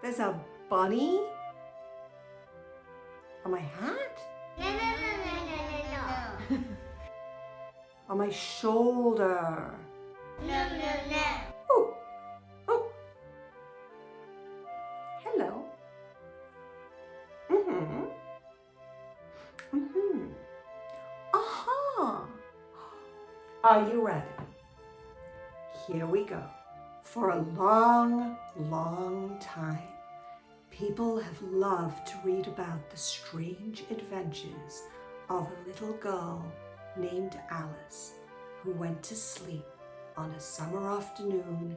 There's a bunny on my hat? No. On my shoulder. No. Oh. Hello. Aha. Are you ready? Here we go. For a long, long time, people have loved to read about the strange adventures of a little girl named Alice who went to sleep on a summer afternoon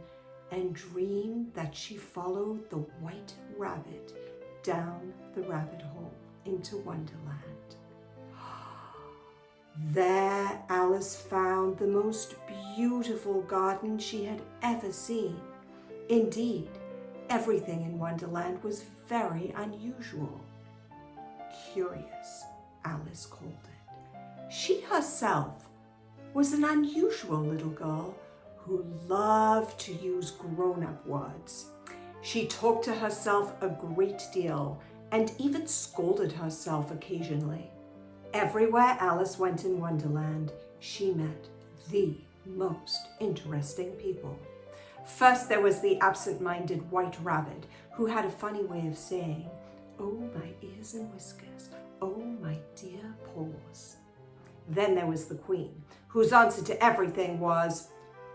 and dreamed that she followed the white rabbit down the rabbit hole into Wonderland. There Alice found the most beautiful garden she had ever seen. Indeed, everything in Wonderland was very unusual. Curious, Alice called it. She herself was an unusual little girl who loved to use grown-up words. She talked to herself a great deal and even scolded herself occasionally. Everywhere Alice went in Wonderland, she met the most interesting people. First, there was the absent-minded white rabbit who had a funny way of saying, "Oh, my ears and whiskers, oh, my dear paws." Then there was the queen, whose answer to everything was,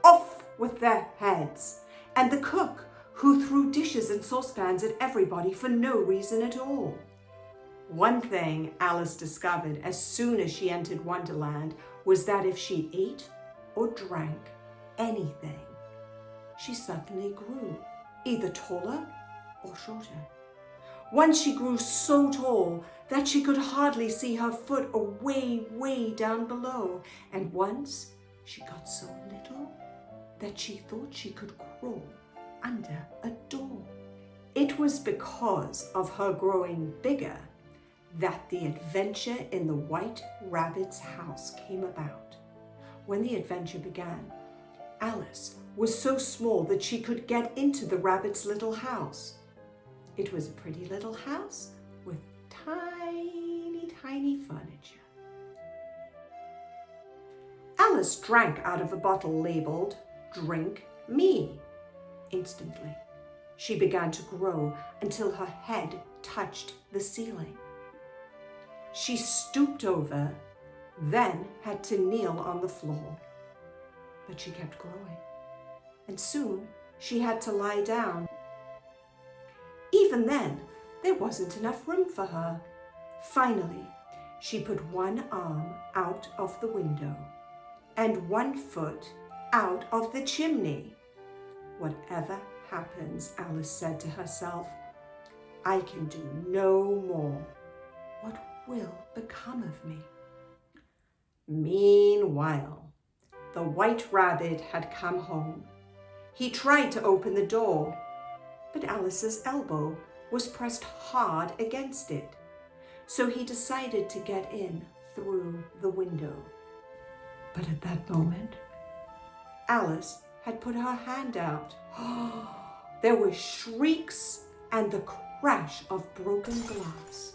"Off with their heads," and the cook, who threw dishes and saucepans at everybody for no reason at all. One thing Alice discovered as soon as she entered Wonderland was that if she ate or drank anything, she suddenly grew, either taller or shorter. Once she grew so tall that she could hardly see her foot way down below. And once she got so little that she thought she could crawl under a door. It was because of her growing bigger that the adventure in the White Rabbit's house came about. When the adventure began, Alice was so small that she could get into the rabbit's little house. It was a pretty little house with tiny furniture. Alice drank out of a bottle labeled "Drink Me." Instantly, she began to grow until her head touched the ceiling. She stooped over, then had to kneel on the floor. But she kept growing, and soon she had to lie down. Even then, there wasn't enough room for her. Finally, she put one arm out of the window and one foot out of the chimney. Whatever happens, Alice said to herself, I can do no more. What will become of me? Meanwhile, the White Rabbit had come home. He tried to open the door, but Alice's elbow was pressed hard against it, so he decided to get in through the window. But at that moment, Alice had put her hand out. There were shrieks and the crash of broken glass.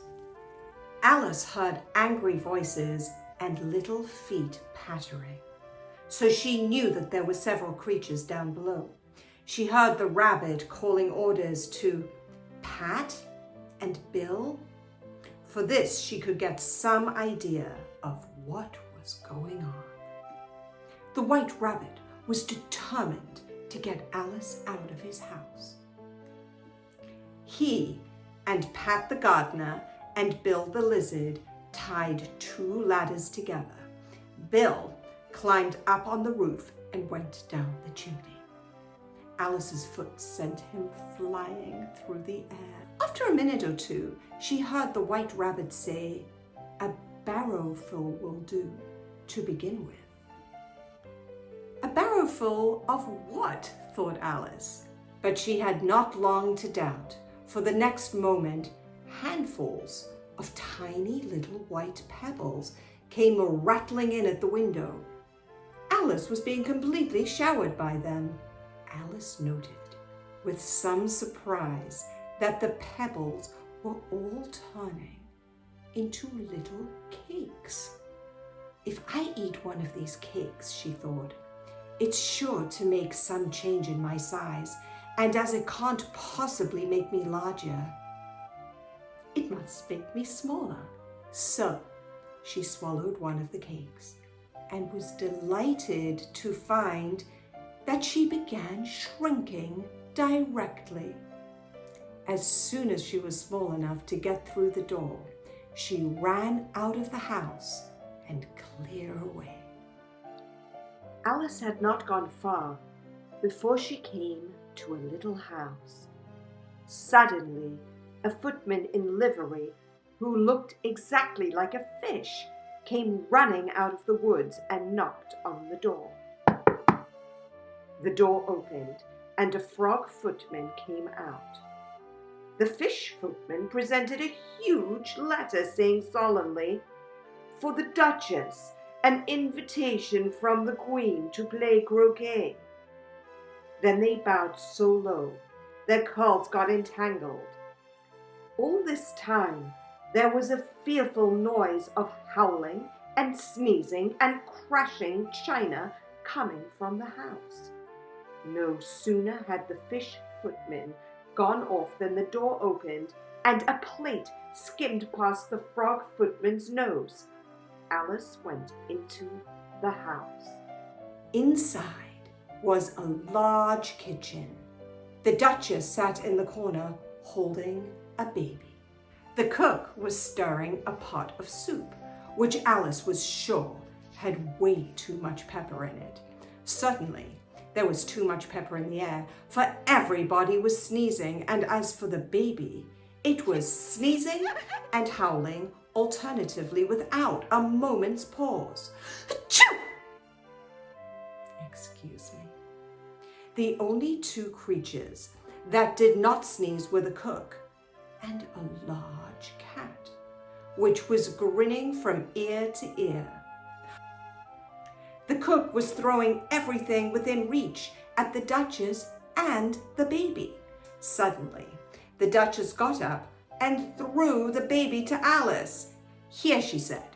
Alice heard angry voices and little feet pattering, so she knew that there were several creatures down below. She heard the rabbit calling orders to Pat and Bill. For this, she could get some idea of what was going on. The White Rabbit was determined to get Alice out of his house. He and Pat the gardener and Bill the lizard tied 2 ladders together. Bill climbed up on the roof and went down the chimney. Alice's foot sent him flying through the air. After a minute or two, she heard the White Rabbit say, "A barrowful will do to begin with." A barrowful of what? Thought Alice. But she had not long to doubt, for the next moment, handfuls of tiny little white pebbles came rattling in at the window. Alice was being completely showered by them. Alice noted, with some surprise, that the pebbles were all turning into little cakes. If I eat one of these cakes, she thought, it's sure to make some change in my size, and as it can't possibly make me larger, it must make me smaller. So she swallowed one of the cakes and was delighted to find that she began shrinking directly. As soon as she was small enough to get through the door, she ran out of the house and clear away. Alice had not gone far before she came to a little house. Suddenly, a footman in livery, who looked exactly like a fish, came running out of the woods and knocked on the door. The door opened, and a frog footman came out. The fish footman presented a huge letter saying solemnly, "For the Duchess, an invitation from the Queen to play croquet." Then they bowed so low, their curls got entangled. All this time, there was a fearful noise of howling and sneezing and crashing china coming from the house. No sooner had the fish footman gone off than the door opened and a plate skimmed past the frog footman's nose. Alice went into the house. Inside was a large kitchen. The Duchess sat in the corner holding a baby. The cook was stirring a pot of soup, which Alice was sure had way too much pepper in it. Suddenly, there was too much pepper in the air, for everybody was sneezing, and as for the baby, it was sneezing and howling alternatively without a moment's pause. Achoo! Excuse me. The only two creatures that did not sneeze were the cook and a large cat, which was grinning from ear to ear. The cook was throwing everything within reach at the Duchess and the baby. Suddenly, the Duchess got up and threw the baby to Alice. "Here," she said.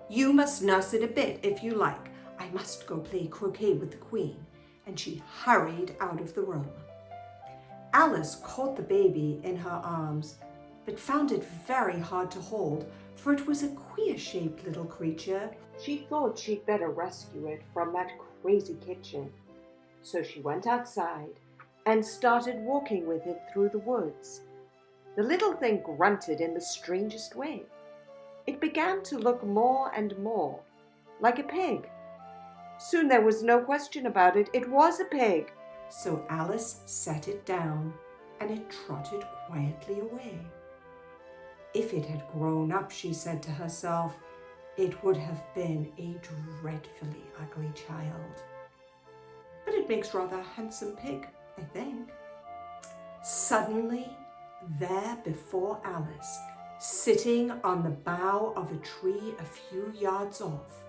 "You must nurse it a bit if you like. I must go play croquet with the Queen." And she hurried out of the room. Alice caught the baby in her arms, but found it very hard to hold, for it was a queer-shaped little creature. She thought she'd better rescue it from that crazy kitchen. So she went outside and started walking with it through the woods. The little thing grunted in the strangest way. It began to look more and more like a pig. Soon there was no question about it. It was a pig. So Alice set it down, and it trotted quietly away. If it had grown up, she said to herself, it would have been a dreadfully ugly child. But it makes rather a handsome pig, I think. Suddenly, there before Alice, sitting on the bough of a tree a few yards off,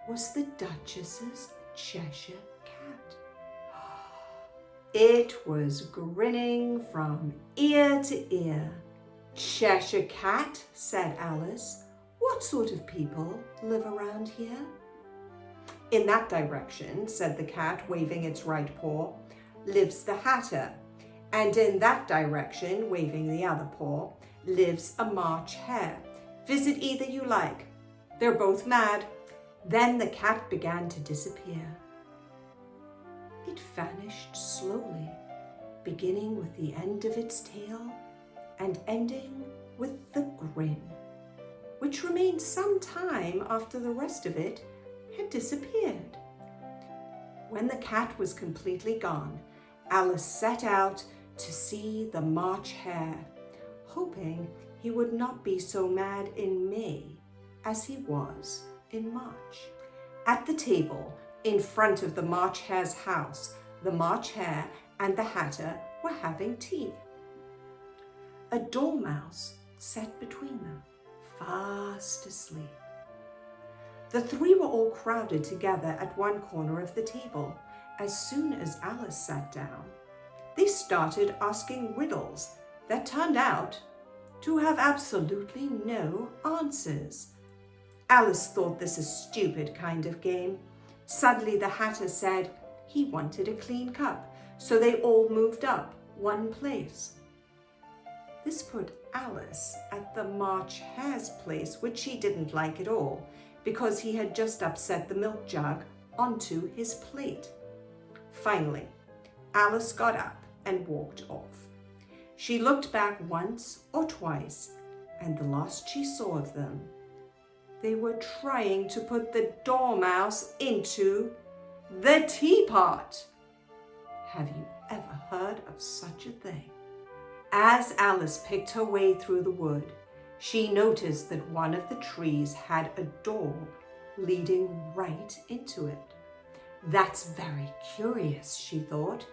was the Duchess's Cheshire cat. It was grinning from ear to ear. "Cheshire cat," said Alice, "what sort of people live around here?" "In that direction," said the cat, waving its right paw, "lives the Hatter, and in that direction, waving the other paw, lives a March Hare. Visit either you like. They're both mad." Then the cat began to disappear. It vanished slowly, beginning with the end of its tail and ending with the grin, which remained some time after the rest of it had disappeared. When the cat was completely gone, Alice set out to see the March Hare, hoping he would not be so mad in May as he was in March. At the table in front of the March Hare's house, the March Hare and the Hatter were having tea. A dormouse sat between them, fast asleep. The three were all crowded together at one corner of the table. As soon as Alice sat down, they started asking riddles that turned out to have absolutely no answers. Alice thought this a stupid kind of game. Suddenly the Hatter said he wanted a clean cup, so they all moved up one place. This put Alice at the March Hare's place, which she didn't like at all, because he had just upset the milk jug onto his plate. Finally, Alice got up and walked off. She looked back once or twice, and the last she saw of them, they were trying to put the dormouse into the teapot. Have you ever heard of such a thing? As Alice picked her way through the wood, she noticed that one of the trees had a door leading right into it. That's very curious, she thought,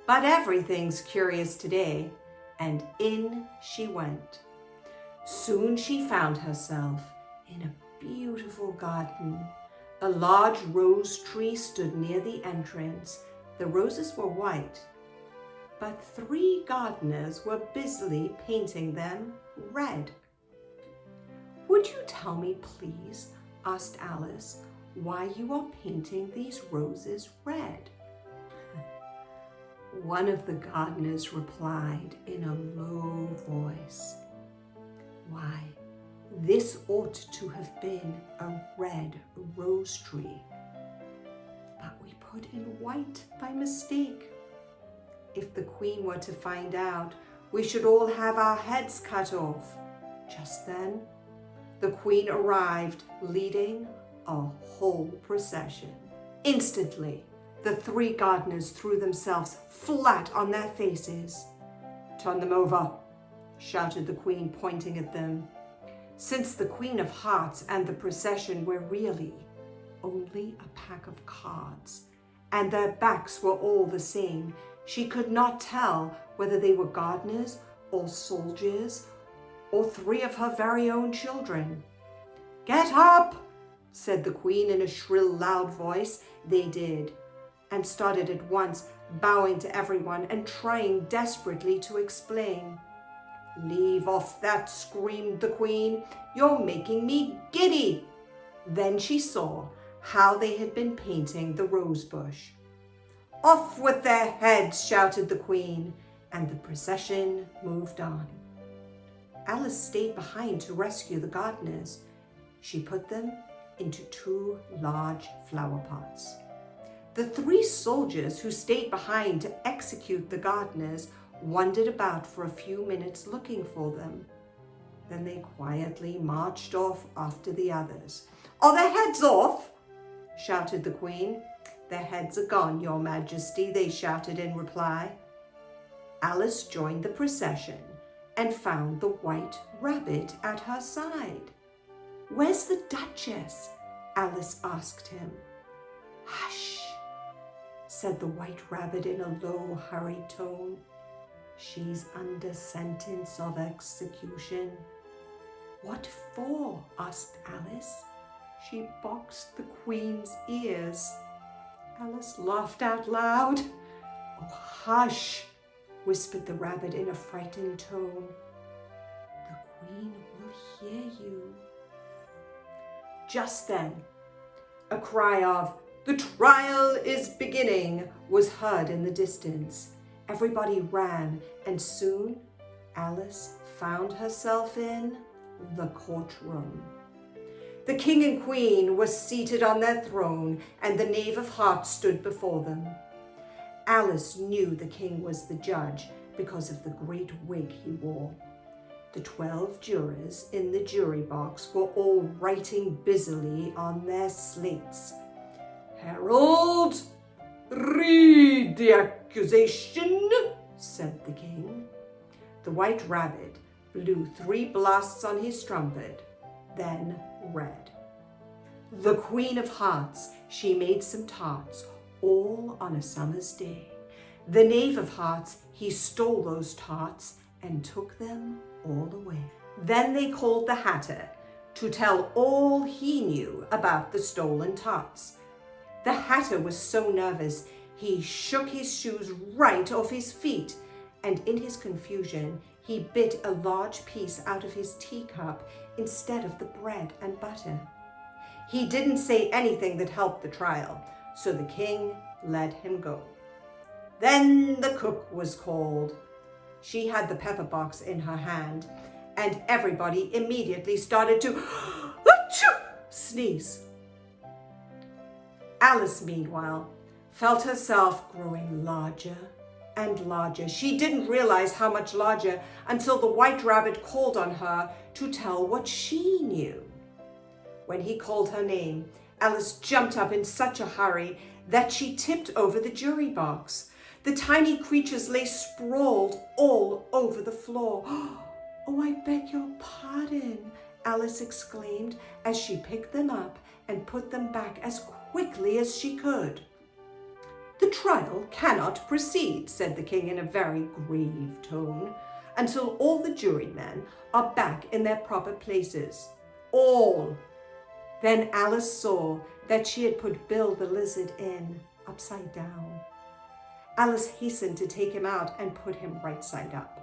but everything's curious today, and in she went. Soon she found herself in a beautiful garden. A large rose tree stood near the entrance. The roses were white, but 3 gardeners were busily painting them red. "Would you tell me, please," asked Alice, "why you are painting these roses red?" One of the gardeners replied in a low voice, "Why, this ought to have been a red rose tree, but we put in white by mistake. If the Queen were to find out, we should all have our heads cut off." Just then, the Queen arrived, leading a whole procession. Instantly, the 3 gardeners threw themselves flat on their faces. "Turn them over," shouted the Queen, pointing at them. Since the Queen of Hearts and the procession were really only a pack of cards, and their backs were all the same, she could not tell whether they were gardeners or soldiers or 3 of her very own children. "Get up," said the Queen in a shrill, loud voice. They did, and started at once, bowing to everyone and trying desperately to explain. "Leave off that," screamed the Queen. "You're making me giddy." Then she saw how they had been painting the rose bush. "Off with their heads," shouted the Queen, and the procession moved on. Alice stayed behind to rescue the gardeners. She put them into 2 large flower pots. The 3 soldiers who stayed behind to execute the gardeners wandered about for a few minutes looking for them. Then they quietly marched off after the others. "Are their heads off?" shouted the Queen. "Their heads are gone, Your Majesty," they shouted in reply. Alice joined the procession and found the White Rabbit at her side. "Where's the Duchess?" Alice asked him. "Hush," said the White Rabbit in a low, hurried tone. "She's under sentence of execution." "What for?" asked Alice. "She boxed the Queen's ears." Alice laughed out loud. "Oh, hush," whispered the rabbit in a frightened tone. "The Queen will hear you." Just then, a cry of "The trial is beginning" was heard in the distance. Everybody ran, and soon Alice found herself in the courtroom. The King and Queen were seated on their throne, and the Knave of Hearts stood before them. Alice knew the King was the judge because of the great wig he wore. The 12 jurors in the jury box were all writing busily on their slates. "Herald, read the accusation," said the King. The White Rabbit blew 3 blasts on his trumpet, then read. "The Queen of Hearts, she made some tarts, all on a summer's day. The Knave of Hearts, he stole those tarts and took them all away." Then they called the Hatter to tell all he knew about the stolen tarts. The Hatter was so nervous he shook his shoes right off his feet, and in his confusion he bit a large piece out of his teacup instead of the bread and butter. He didn't say anything that helped the trial, so the king let him go. Then the cook was called. She had the pepper box in her hand, and everybody immediately started to sneeze. Alice, meanwhile, felt herself growing larger and larger. She didn't realize how much larger until the White Rabbit called on her to tell what she knew. When he called her name, Alice jumped up in such a hurry that she tipped over the jury box. The tiny creatures lay sprawled all over the floor. "Oh, I beg your pardon," Alice exclaimed as she picked them up and put them back as quickly as she could. "The trial cannot proceed," said the king in a very grave tone, "until all the jurymen are back in their proper places. All." Then Alice saw that she had put Bill the lizard in upside down. Alice hastened to take him out and put him right side up.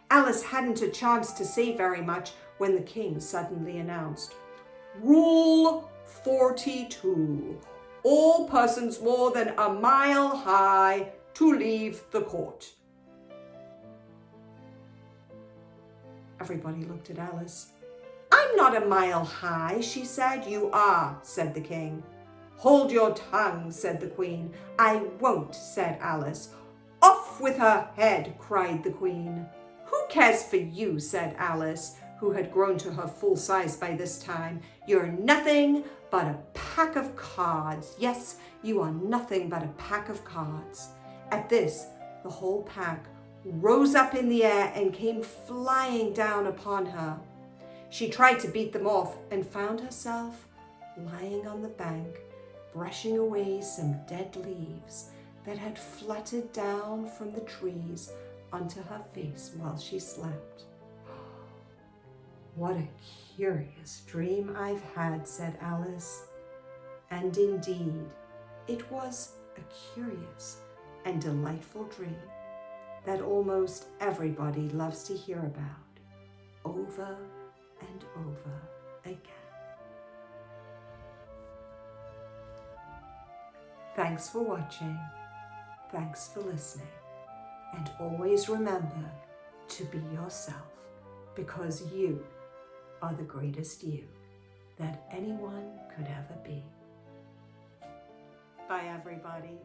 Alice hadn't a chance to say very much when the king suddenly announced, "Rule 42. All persons more than a mile high to leave the court." Everybody looked at Alice. "I'm not a mile high," she said. "You are," said the king. "Hold your tongue," said the queen. "I won't," said Alice. "Off with her head," cried the queen. "Who cares for you?" said Alice, who had grown to her full size by this time. "You're nothing but a pack of cards. Yes, you are nothing but a pack of cards." At this, the whole pack rose up in the air and came flying down upon her. She tried to beat them off and found herself lying on the bank, brushing away some dead leaves that had fluttered down from the trees onto her face while she slept. "What a curious dream I've had," said Alice. And indeed, it was a curious and delightful dream that almost everybody loves to hear about over and over again. Thanks for watching. Thanks for listening. And always remember to be yourself, because you are the greatest you that anyone could ever be. Bye, everybody.